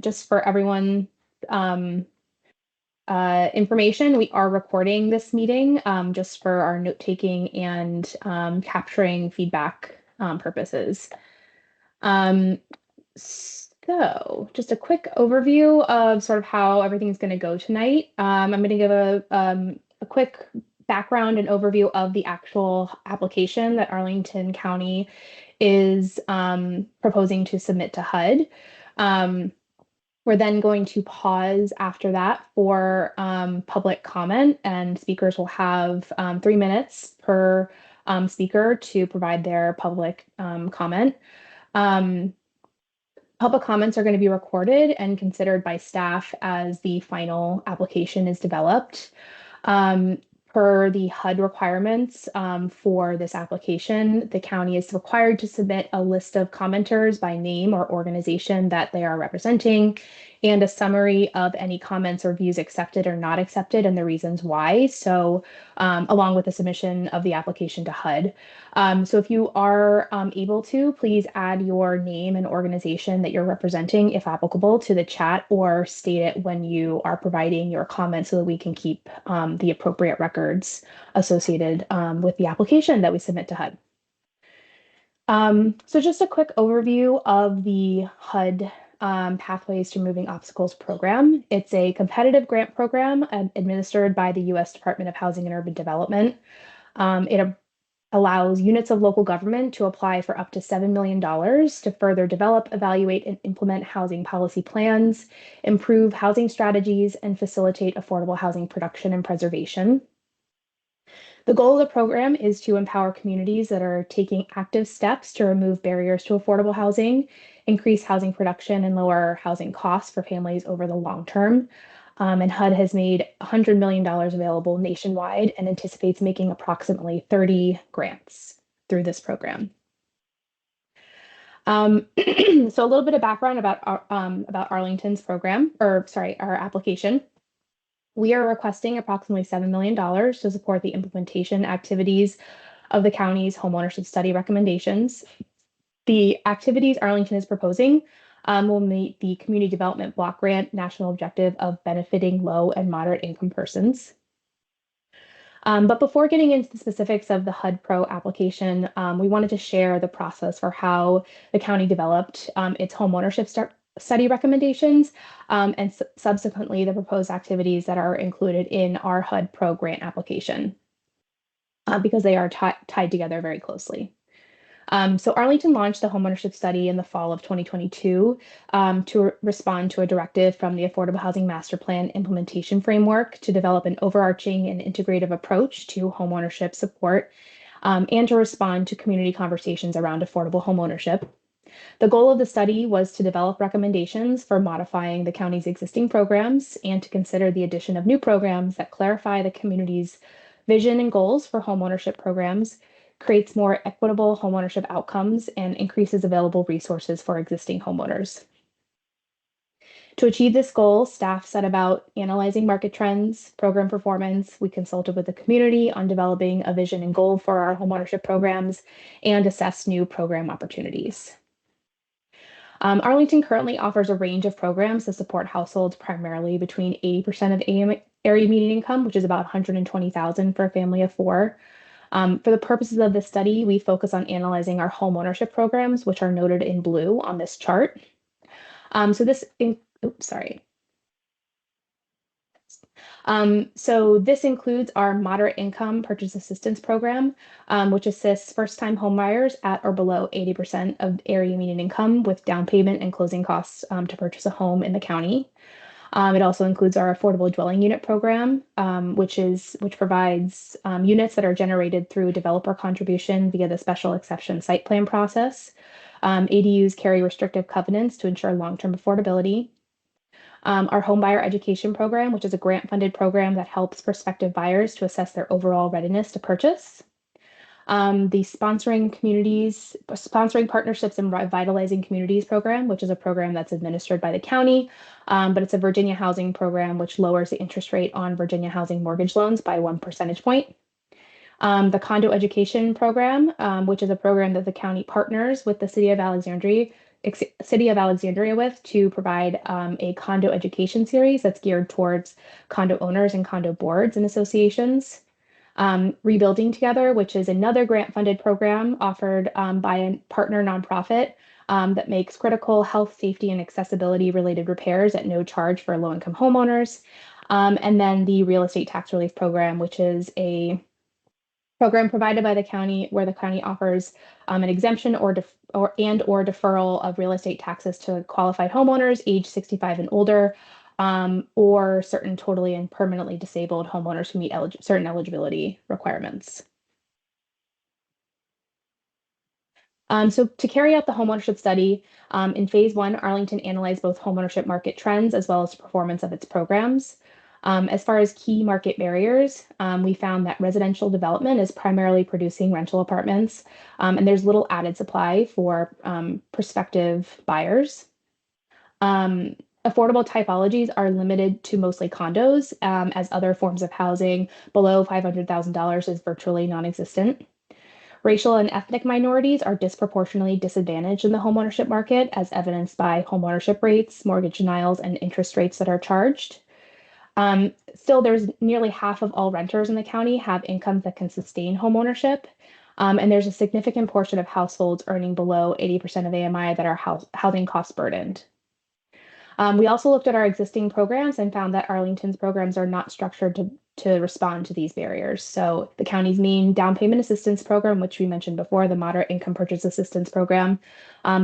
Just for everyone, information, we are recording this meeting just for our note-taking and capturing feedback purposes. So just a quick overview of sort of how everything's going to go tonight. I'm going to give a quick background and overview of the actual application that Arlington County is proposing to submit to HUD. We're then going to pause after that for public comment, and speakers will have 3 minutes per speaker to provide their public comment. Public comments are going to be recorded and considered by staff as the final application is developed. Per the HUD requirements for this application, the county is required to submit a list of commenters by name or organization that they are representing, and a summary of any comments or views accepted or not accepted and the reasons why. So, along with the submission of the application to HUD. So if you are able to, please add your name and organization that you're representing, if applicable, to the chat, or state it when you are providing your comments so that we can keep the appropriate records associated with the application that we submit to HUD. So just a quick overview of the HUD Pathways to Removing Obstacles program. It's a competitive grant program administered by the U.S. Department of Housing and Urban Development. It allows units of local government to apply for up to $7 million to further develop, evaluate, and implement housing policy plans, improve housing strategies, and facilitate affordable housing production and preservation. The goal of the program is to empower communities that are taking active steps to remove barriers to affordable housing, increase housing production, and lower housing costs for families over the long term. And HUD has made $100 million available nationwide and anticipates making approximately 30 grants through this program. So a little bit of background about Arlington's program, or sorry, our application. We are requesting approximately $7 million to support the implementation activities of the county's homeownership study recommendations. The activities Arlington is proposing will meet the Community Development Block Grant national objective of benefiting low and moderate income persons. But before getting into the specifics of the HUD Pro application, we wanted to share the process for how the county developed its homeownership study recommendations, and subsequently the proposed activities that are included in our HUD Pro grant application, because they are tied together very closely. So Arlington launched the homeownership study in the fall of 2022 to respond to a directive from the Affordable Housing Master Plan Implementation Framework to develop an overarching and integrative approach to homeownership support, and to respond to community conversations around affordable homeownership. The goal of the study was to develop recommendations for modifying the county's existing programs and to consider the addition of new programs that clarify the community's vision and goals for homeownership programs, creates more equitable homeownership outcomes, and increases available resources for existing homeowners. To achieve this goal, staff set about analyzing market trends, program performance. We consulted with the community on developing a vision and goal for our homeownership programs, and assessed new program opportunities. Arlington currently offers a range of programs to support households primarily between 80% of area median income, which is about $120,000 for a family of four. For the purposes of this study, we focus on analyzing our homeownership programs, which are noted in blue on this chart. So this includes our moderate income purchase assistance program, which assists first-time homebuyers at or below 80% of area median income with down payment and closing costs to purchase a home in the county. It also includes our affordable dwelling unit program, which provides units that are generated through developer contribution via the special exception site plan process. ADUs carry restrictive covenants to ensure long-term affordability. Our home buyer education program, which is a grant-funded program that helps prospective buyers to assess their overall readiness to purchase. The Sponsoring Partnerships and Revitalizing Communities program, which is a program that's administered by the county, but it's a Virginia housing program which lowers the interest rate on Virginia housing mortgage loans by 1 percentage point. The Condo Education Program, which is a program that the county partners with the City of Alexandria City of Alexandria with to provide a condo education series that's geared towards condo owners and condo boards and associations. Rebuilding Together, which is another grant-funded program offered by a partner nonprofit that makes critical health, safety, and accessibility related repairs at no charge for low-income homeowners. And then the Real Estate Tax Relief Program, which is a program provided by the county where the county offers an exemption or deferral of real estate taxes to qualified homeowners age 65 and older, or certain totally and permanently disabled homeowners who meet certain eligibility requirements. So to carry out the homeownership study, in phase one, Arlington analyzed both homeownership market trends as well as the performance of its programs. As far as key market barriers, we found that residential development is primarily producing rental apartments, and there's little added supply for prospective buyers. Affordable typologies are limited to mostly condos, as other forms of housing below $500,000 is virtually non-existent. Racial and ethnic minorities are disproportionately disadvantaged in the homeownership market, as evidenced by homeownership rates, mortgage denials, and interest rates that are charged. Still, there's nearly half of all renters in the county have incomes that can sustain homeownership. And there's a significant portion of households earning below 80% of AMI that are housing cost burdened. We also looked at our existing programs and found that Arlington's programs are not structured to respond to these barriers. So the county's main down payment assistance program, which we mentioned before, the Moderate Income Purchase Assistance Program,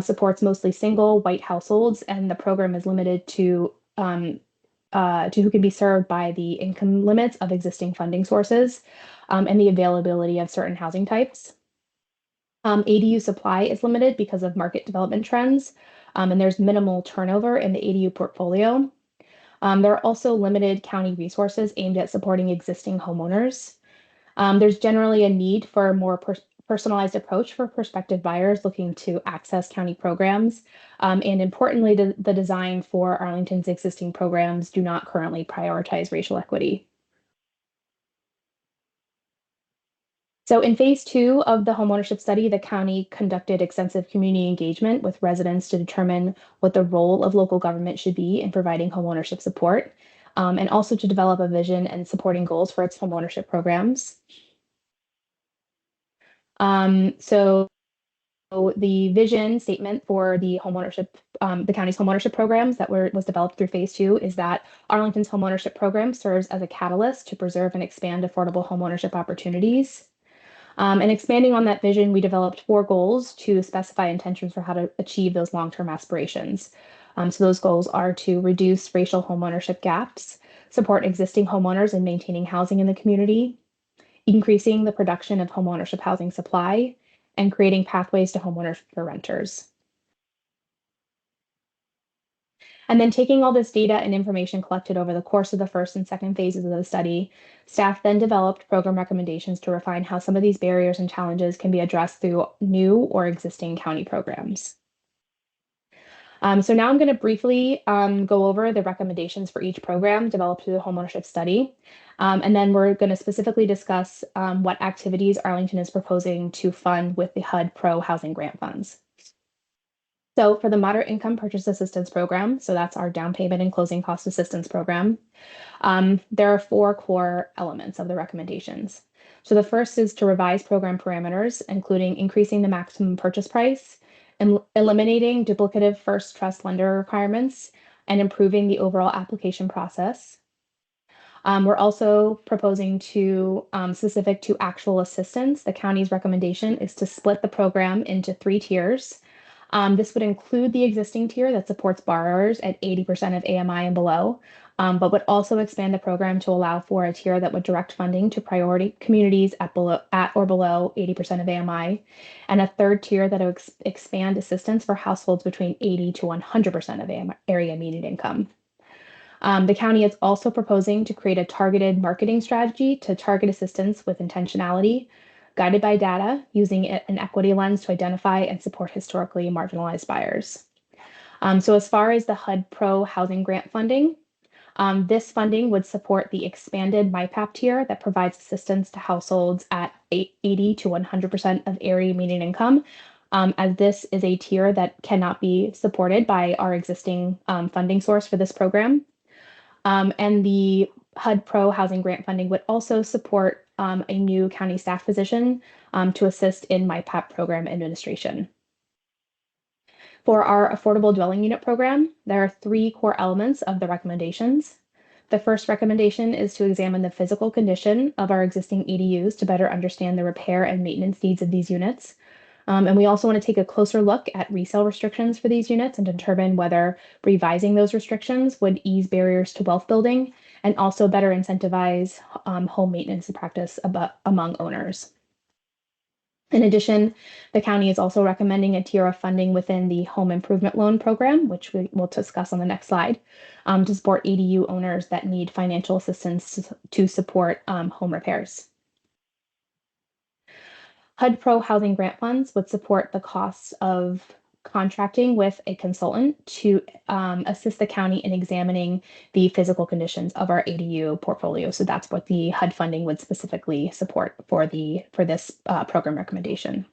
supports mostly single white households, and the program is limited to who can be served by the income limits of existing funding sources and the availability of certain housing types. ADU supply is limited because of market development trends, and there's minimal turnover in the ADU portfolio. There are also limited county resources aimed at supporting existing homeowners. There's generally a need for a more personalized approach for prospective buyers looking to access county programs. And importantly, the design for Arlington's existing programs do not currently prioritize racial equity. So in phase two of the homeownership study, the county conducted extensive community engagement with residents to determine what the role of local government should be in providing homeownership support, and also to develop a vision and supporting goals for its homeownership programs. So the vision statement for the homeownership, the county's homeownership programs that was developed through phase two is that Arlington's homeownership program serves as a catalyst to preserve and expand affordable homeownership opportunities. And expanding on that vision, we developed 4 goals to specify intentions for how to achieve those long-term aspirations. So those goals are to reduce racial homeownership gaps, support existing homeowners in maintaining housing in the community, increasing the production of homeownership housing supply, and creating pathways to homeownership for renters. And then taking all this data and information collected over the course of the first and second phases of the study, staff then developed program recommendations to refine how some of these barriers and challenges can be addressed through new or existing county programs. So now I'm going to briefly go over the recommendations for each program developed through the homeownership study. And then we're going to specifically discuss what activities Arlington is proposing to fund with the HUD Pro Housing Grant Funds. So for the Moderate Income Purchase Assistance Program, so that's our down payment and closing cost assistance program, there are 4 core elements of the recommendations. So the first is to revise program parameters, including increasing the maximum purchase price, and eliminating duplicative first trust lender requirements, and improving the overall application process. We're also proposing to, specific to actual assistance, the county's recommendation is to split the program into 3 tiers. This would include the existing tier that supports borrowers at 80% of AMI and below, but would also expand the program to allow for a tier that would direct funding to priority communities at or below 80% of AMI, and a third tier that would expand assistance for households between 80 to 100% of area median income. The county is also proposing to create a targeted marketing strategy to target assistance with intentionality, guided by data, using an equity lens to identify and support historically marginalized buyers. So as far as the HUD Pro housing grant funding, this funding would support the expanded MyPAP tier that provides assistance to households at 80 to 100% of area median income, as this is a tier that cannot be supported by our existing funding source for this program. And the HUD Pro housing grant funding would also support a new county staff position to assist in my PAP program administration. For our affordable dwelling unit program, there are three core elements of the recommendations. The first recommendation is to examine the physical condition of our existing ADUs to better understand the repair and maintenance needs of these units. And we also want to take a closer look at resale restrictions for these units and determine whether revising those restrictions would ease barriers to wealth building and also better incentivize home maintenance practice among owners. In addition, the county is also recommending a tier of funding within the home improvement loan program, which we will discuss on the next slide, to support ADU owners that need financial assistance to support home repairs. HUD Pro housing grant funds would support the costs of contracting with a consultant to assist the county in examining the physical conditions of our ADU portfolio. So that's what the HUD funding would specifically support for this program recommendation.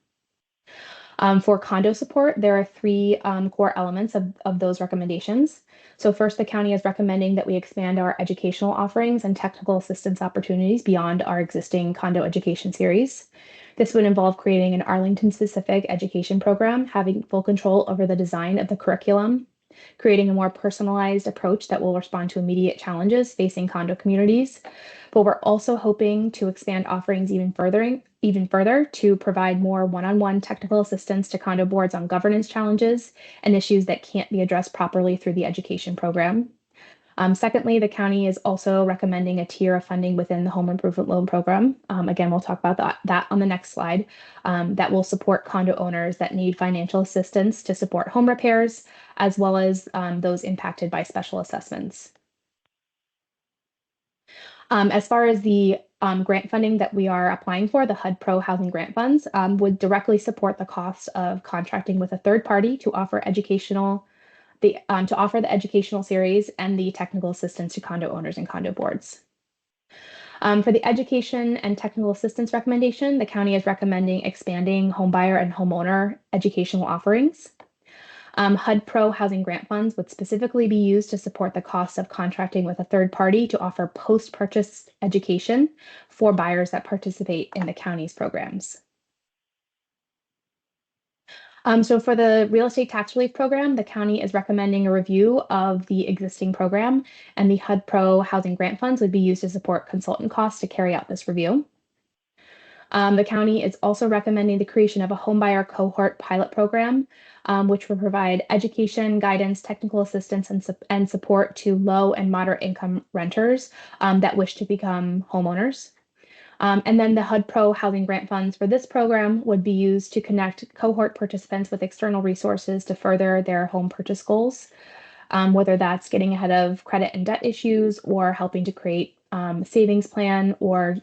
For condo support, there are three core elements of those recommendations. So first, the county is recommending that we expand our educational offerings and technical assistance opportunities beyond our existing condo education series. This would involve creating an Arlington-specific education program, having full control over the design of the curriculum, creating a more personalized approach that will respond to immediate challenges facing condo communities. But we're also hoping to expand offerings even further to provide more one-on-one technical assistance to condo boards on governance challenges and issues that can't be addressed properly through the education program. Secondly, the county is also recommending a tier of funding within the home improvement loan program. Again, we'll talk about that on the next slide, that will support condo owners that need financial assistance to support home repairs, as well as those impacted by special assessments. As far as the grant funding that we are applying for, the HUD Pro housing grant funds would directly support the cost of contracting with a third party to offer the educational series and the technical assistance to condo owners and condo boards. For the education and technical assistance recommendation, the county is recommending expanding homebuyer and homeowner educational offerings. HUD Pro housing grant funds would specifically be used to support the cost of contracting with a third party to offer post-purchase education for buyers that participate in the county's programs. So for the real estate tax relief program, the county is recommending a review of the existing program, and the HUD Pro housing grant funds would be used to support consultant costs to carry out this review. The county is also recommending the creation of a homebuyer cohort pilot program, which will provide education, guidance, technical assistance, and support to low and moderate income renters that wish to become homeowners. And then the HUD Pro housing grant funds for this program would be used to connect cohort participants with external resources to further their home purchase goals, whether that's getting ahead of credit and debt issues or helping to create a savings plan or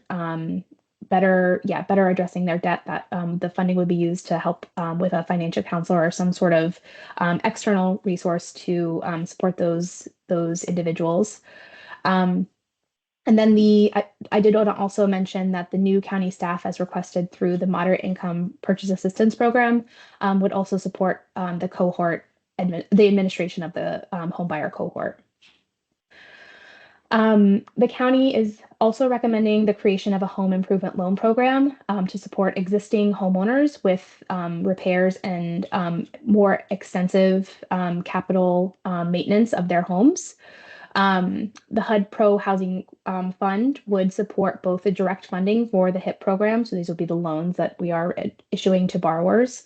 better addressing their debt. That the funding would be used to help with a financial counselor or some sort of external resource to support those individuals. And then I did want to also mention that the new county staff, as requested through the Moderate Income Purchase Assistance Program, would also support the administration of the homebuyer cohort. The county is also recommending the creation of a home improvement loan program to support existing homeowners with repairs and more extensive capital maintenance of their homes. The HUD Pro Housing Fund would support both the direct funding for the HIP program, so these would be the loans that we are issuing to borrowers,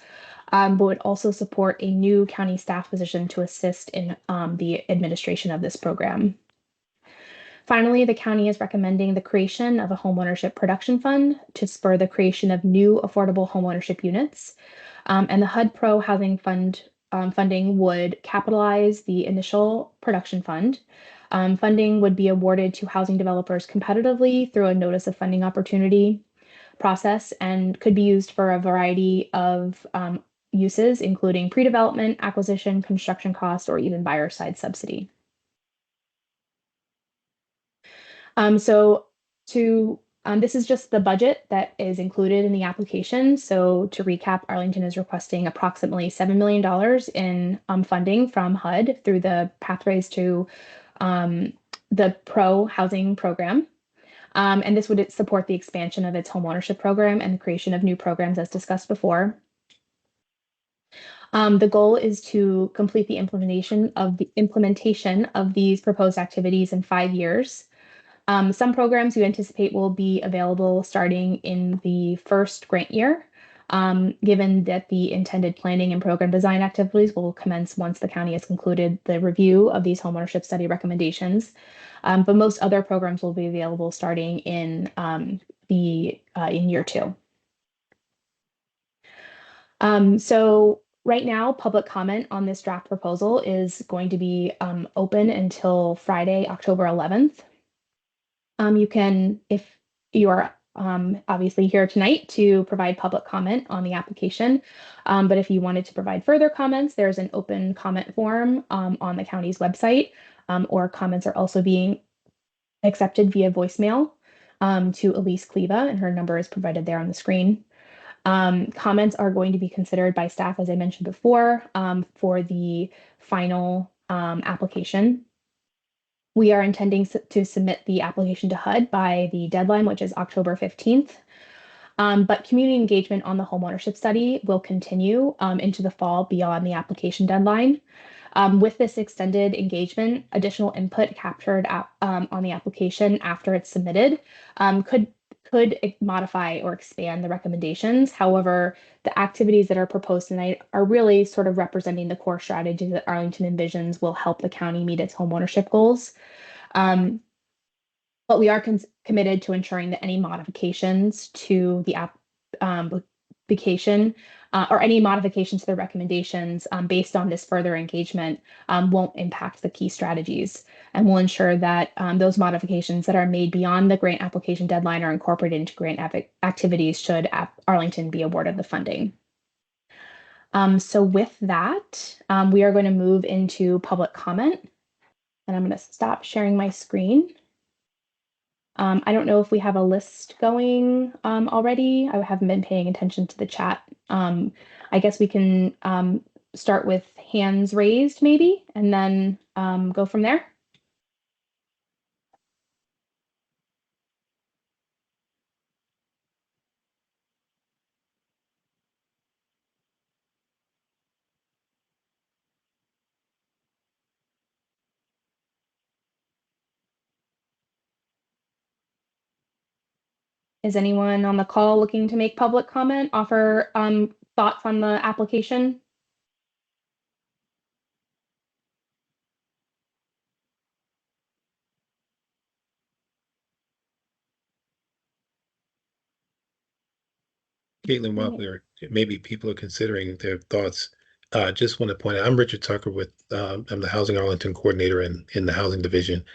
but would also support a new county staff position to assist in the administration of this program. Finally, the county is recommending the creation of a homeownership production fund to spur the creation of new affordable homeownership units, and the HUD Pro Housing Fund funding would capitalize the initial production fund. Funding would be awarded to housing developers competitively through a notice of funding opportunity process and could be used for a variety of uses, including pre-development, acquisition, construction costs, or even buyer side subsidy. So to This is just the budget that is included in the application. So to recap, Arlington is requesting approximately $7 million in funding from HUD through the Pathways to um, the Pro Housing Program. And this would support the expansion of its homeownership program and the creation of new programs as discussed before. The goal is to complete the implementation of these proposed activities in 5 years. Some programs you anticipate will be available starting in the first grant year, given that the intended planning and program design activities will commence once the county has concluded the review of these homeownership study recommendations. But most other programs will be available starting in year two. So right now, public comment on this draft proposal is going to be open until Friday, October 11th. You can, if you are obviously here tonight to provide public comment on the application, but if you wanted to provide further comments, there's an open comment form on the county's website, or comments are also being accepted via voicemail to Elise Cleva, and her number is provided there on the screen. Comments are going to be considered by staff, as I mentioned before, for the final application. We are intending to submit the application to HUD by the deadline, which is October 15th. But community engagement on the homeownership study will continue into the fall beyond the application deadline. With this extended engagement, additional input captured on the application after it's submitted could modify or expand the recommendations. However, the activities that are proposed tonight are really sort of representing the core strategy that Arlington envisions will help the county meet its homeownership goals. Um, but we are committed to ensuring that any modifications to the application or any modifications to the recommendations based on this further engagement won't impact the key strategies, and will ensure that those modifications that are made beyond the grant application deadline are incorporated into grant activities should Arlington be awarded the funding. So with that, we are going to move into public comment, and I'm going to stop sharing my screen. I don't know if we have a list going already. I haven't been paying attention to the chat. I guess we can start with hands raised maybe, and then go from there. Is anyone on the call looking to make public comment, offer thoughts on the application? Caitlin, while maybe people are considering their thoughts, just want to point out, I'm Richard Tucker I'm the Housing Arlington Coordinator in the Housing Division.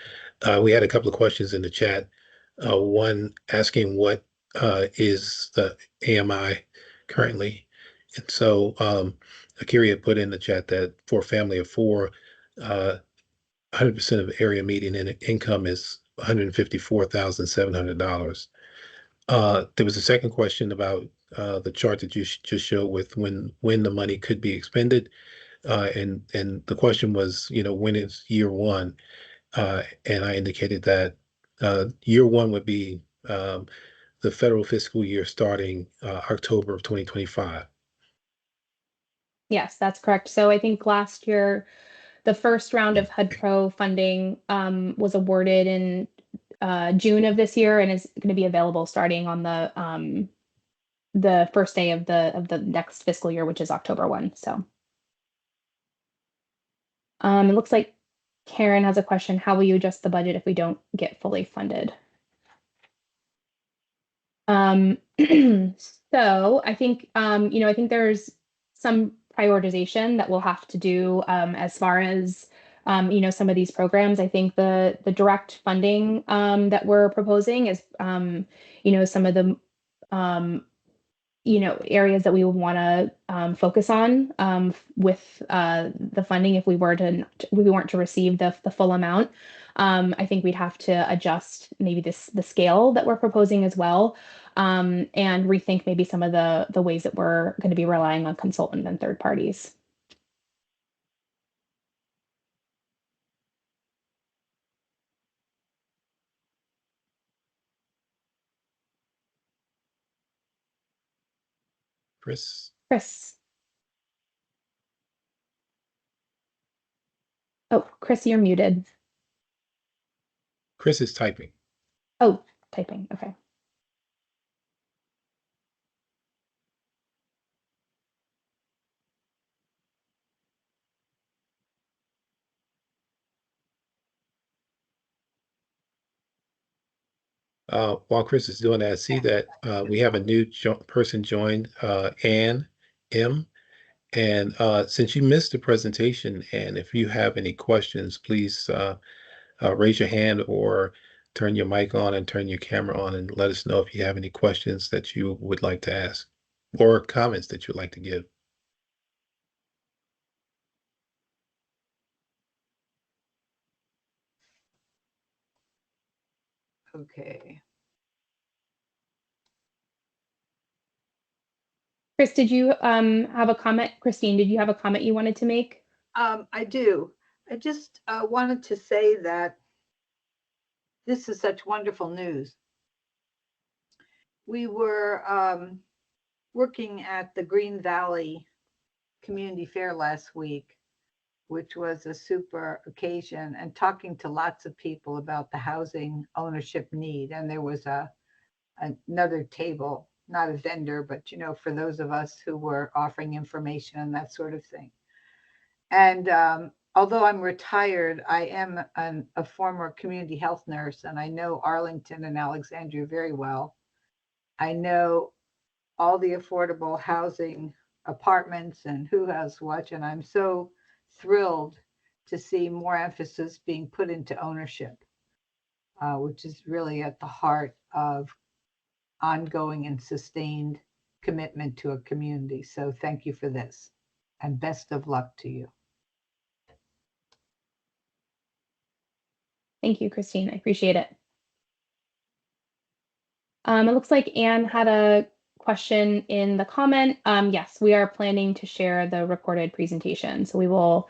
We had a couple of questions in the chat. One asking what is the AMI currently? And so Akiri had put in the chat that for a family of four, 100% of area median income is $154,700. There was a second question about the chart that you just showed with when the money could be expended, and the question was, when is year one? And I indicated that year one would be the federal fiscal year starting October of 2025. Yes, that's correct. So I think last year, the first round of HUD Pro funding was awarded in June of this year and is going to be available starting on the first day of the next fiscal year, which is October 1. So it looks like Karen has a question. How will you adjust the budget if we don't get fully funded? So I think I think there's some prioritization that we'll have to do as far as some of these programs. I think the direct funding that we're proposing is some of the areas that we would want to focus on with the funding if we weren't to receive the full amount. I think we'd have to adjust maybe the scale that we're proposing as well, and rethink maybe some of the ways that we're going to be relying on consultant and third parties. Chris, Chris. Oh, Chris, you're muted. Chris is typing. Oh, typing. Okay. While Chris is doing that, I see that we have a new person joined, Ann M. And since you missed the presentation, and if you have any questions, please raise your hand or turn your mic on and turn your camera on and let us know if you have any questions that you would like to ask or comments that you'd like to give. Okay. Chris, did you have a comment? Christine, did you have a comment you wanted to make? I do. I just wanted to say that this is such wonderful news. We were working at the Green Valley Community Fair last week, which was a super occasion, and talking to lots of people about the housing ownership need. And there was another table, not a vendor, but for those of us who were offering information and that sort of thing. And although I'm retired, I am a former community health nurse, and I know Arlington and Alexandria very well. I know all the affordable housing apartments and who has what, and I'm so thrilled to see more emphasis being put into ownership, which is really at the heart of ongoing and sustained commitment to a community. So thank you for this, and best of luck to you. Thank you, Christine. I appreciate it. It looks like Anne had a question in the comment. Yes, we are planning to share the recorded presentation. So we will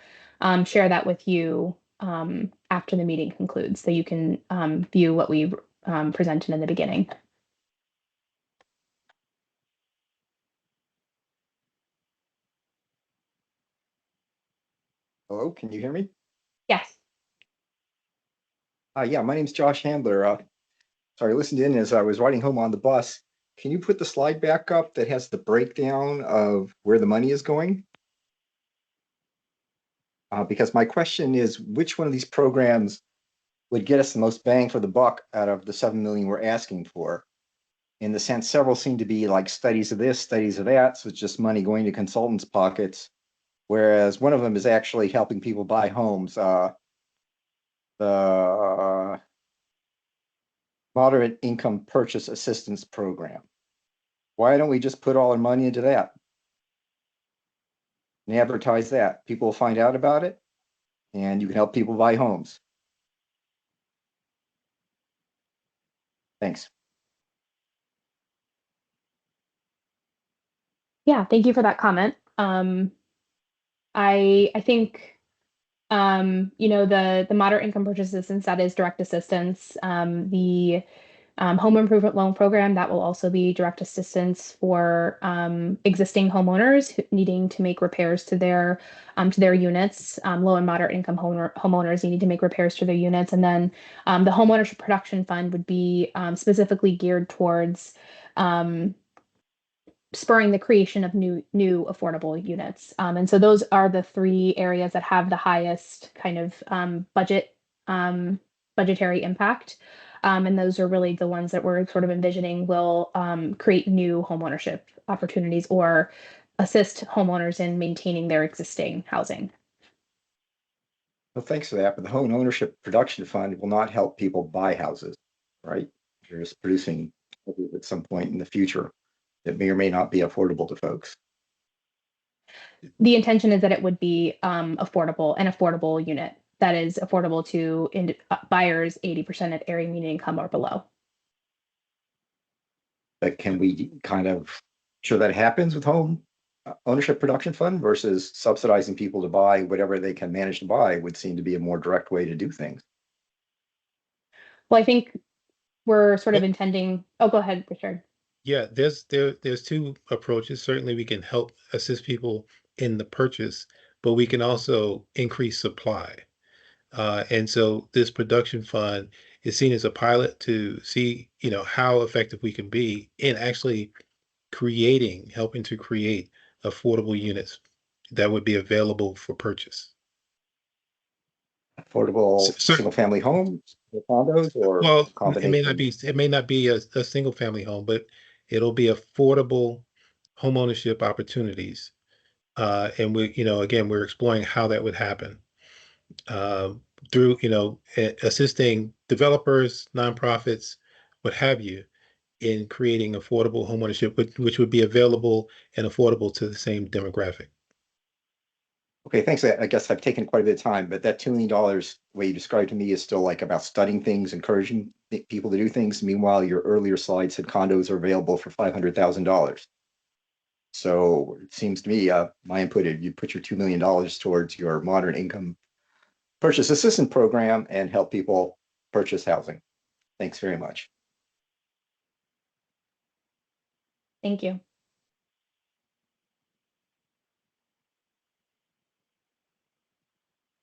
share that with you after the meeting concludes so you can view what we presented in the beginning. Hello, can you hear me? Yes. Yeah, my name's Josh Handler. Sorry, I listened in as I was riding home on the bus. Can you put the slide back up that has the breakdown of where the money is going? Because my question is, which one of these programs would get us the most bang for the buck out of the 7 million we're asking for? In the sense, several seem to be like studies of this, studies of that, so it's just money going to consultants' pockets, whereas one of them is actually helping people buy homes. The Moderate Income Purchase Assistance Program. Why don't we just put all our money into that and advertise that? People will find out about it, and you can help people buy homes. Thanks. Yeah, thank you for that comment. I think the moderate income purchase assistance, that is direct assistance. The home improvement loan program, that will also be direct assistance for existing homeowners needing to make repairs to their units. Low and moderate income homeowners needing to make repairs to their units, and then the homeownership production fund would be specifically geared towards spurring the creation of new affordable units. And so those are the three areas that have the highest kind of budgetary impact. And those are really the ones that we're sort of envisioning will create new homeownership opportunities or assist homeowners in maintaining their existing housing. Well, thanks for that. But the Home Ownership Production Fund will not help people buy houses, right? You're just producing at some point in the future. that may or may not be affordable to folks. The intention is that it would be affordable, an affordable unit that is affordable to buyers 80% of area median income or below. But can we kind of sure that happens with home ownership production fund versus subsidizing people to buy whatever they can manage to buy would seem to be a more direct way to do things. Well, I think we're sort of intending. Oh, go ahead, Richard. Yeah, there's two approaches. Certainly, we can help assist people in the purchase, but we can also increase supply. And so this production fund is seen as a pilot to see, how effective we can be in actually helping to create affordable units that would be available for purchase. Affordable So, single family homes, or condos, or well, combination. it may not be a single family home, but it'll be affordable home ownership opportunities. And again, we're exploring how that would happen. Through assisting developers, nonprofits, what have you, in creating affordable homeownership, which would be available and affordable to the same demographic. Okay, thanks. I guess I've taken quite a bit of time, but that $2 million, the way you described to me, is still like about studying things, encouraging people to do things. Meanwhile, your earlier slides said condos are available for $500,000. So it seems to me, my input, you put your $2 million towards your moderate income purchase assistance program and help people purchase housing. Thanks very much. Thank you.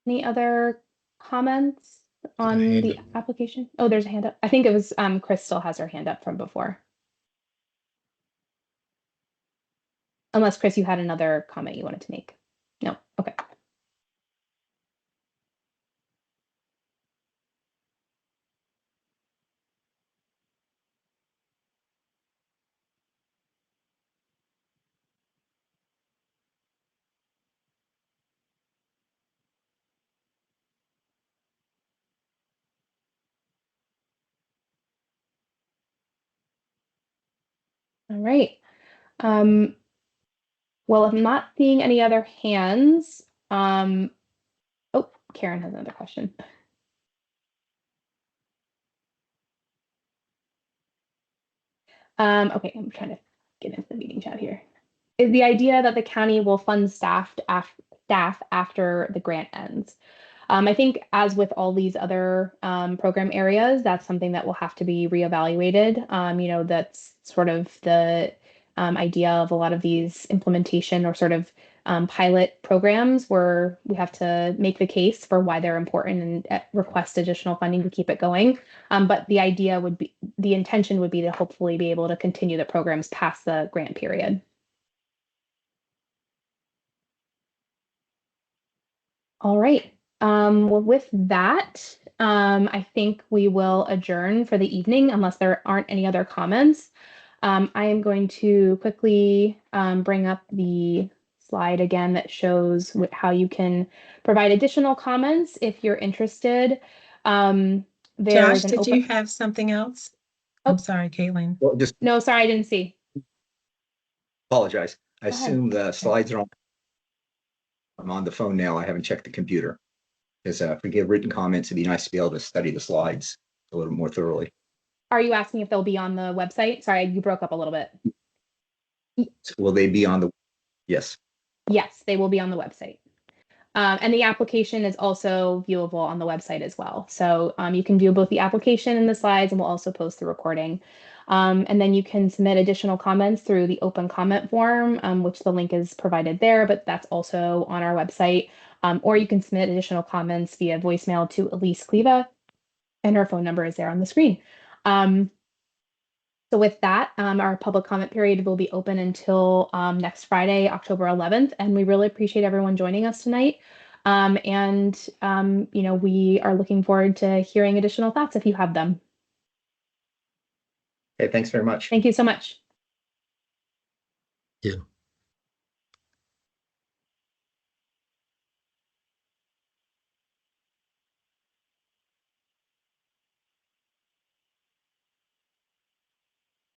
Any other comments on the application? Oh, there's a hand up. I think it was Chris still has her hand up from before. Unless Chris, you had another comment you wanted to make. No, okay. All right. Well, if I'm not seeing any other hands, oh, Karen has another question. Okay, I'm trying to get into the meeting chat here. Is the idea that the county will fund staff after the grant ends? I think as with all these other program areas, that's something that will have to be reevaluated. That's sort of the idea of a lot of these implementation or sort of pilot programs where we have to make the case for why they're important and request additional funding to keep it going. But the intention would be to hopefully be able to continue the programs past the grant period. All right. Well, with that, I think we will adjourn for the evening unless there aren't any other comments. I am going to quickly bring up the slide again that shows how you can provide additional comments if you're interested. Josh, did you have something else? Oh. I'm sorry, Caitlin. Well, just No, sorry, I didn't see. apologize. I Go ahead. assume the slides are on. I'm on the phone now. I haven't checked the computer. Because if we give written comments, it'd be nice to be able to study the slides a little more thoroughly. Are you asking if they'll be on the website? Sorry, you broke up a little bit. So will they be on the? Yes. Yes, they will be on the website. And the application is also viewable on the website as well. So you can view both the application and the slides, and we'll also post the recording. And then you can submit additional comments through the open comment form, which the link is provided there, but that's also on our website. Or you can submit additional comments via voicemail to Elise Cleva, and her phone number is there on the screen. So with that, our public comment period will be open until next Friday, October 11th, and we really appreciate everyone joining us tonight. We are looking forward to hearing additional thoughts if you have them. Okay, thanks very much. Thank you so much. Yeah.